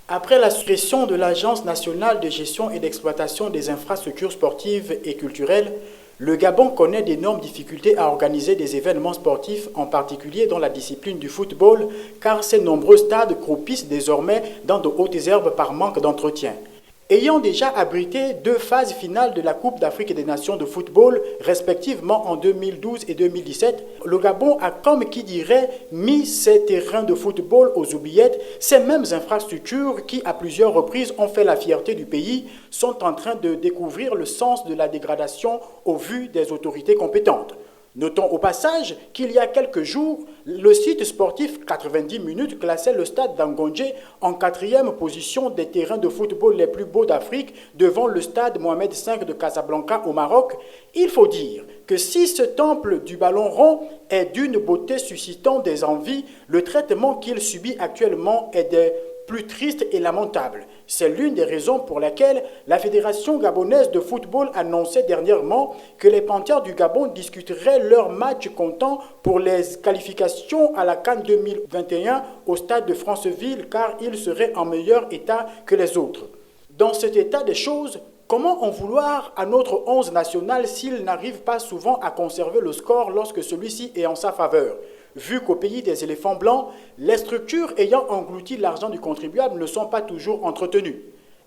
Après la suppression de l'Agence nationale de gestion et d'exploitation des infrastructures sportives et culturelles, le Gabon connaît d'énormes difficultés à organiser des événements sportifs, en particulier dans la discipline du football, car ses nombreux stades croupissent désormais dans de hautes herbes par manque d'entretien. Ayant déjà abrité deux phases finales de la Coupe d'Afrique des Nations de football, respectivement en 2012 et 2017, le Gabon a, comme qui dirait, mis ses terrains de football aux oubliettes. Ces mêmes infrastructures qui, à plusieurs reprises, ont fait la fierté du pays, sont en train de découvrir le sens de la dégradation au vu des autorités compétentes. Notons au passage qu'il y a quelques jours, le site sportif 90 minutes classait le stade d'Angondje en 4e position des terrains de football les plus beaux d'Afrique devant le stade Mohamed V de Casablanca au Maroc. Il faut dire que si ce temple du ballon rond est d'une beauté suscitant des envies, le traitement qu'il subit actuellement est des plus triste et lamentable. C'est l'une des raisons pour lesquelles la Fédération gabonaise de football annonçait dernièrement que les Panthères du Gabon discuteraient leur match comptant pour les qualifications à la CAN 2021 au stade de Franceville car ils seraient en meilleur état que les autres. Dans cet état des choses, comment en vouloir à notre 11 national s'il n'arrive pas souvent à conserver le score lorsque celui-ci est en sa faveur ? Vu qu'au pays des éléphants blancs, les structures ayant englouti l'argent du contribuable ne sont pas toujours entretenues.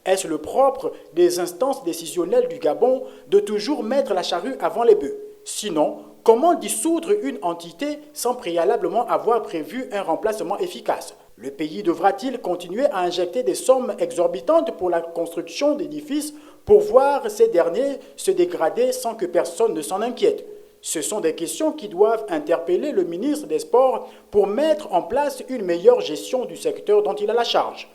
Est-ce le propre des instances décisionnelles du Gabon de toujours mettre la charrue avant les bœufs? Sinon, comment dissoudre une entité sans préalablement avoir prévu un remplacement efficace? Le pays devra-t-il continuer à injecter des sommes exorbitantes pour la construction d'édifices pour voir ces derniers se dégrader sans que personne ne s'en inquiète? Ce sont des questions qui doivent interpeller le ministre des Sports pour mettre en place une meilleure gestion du secteur dont il a la charge.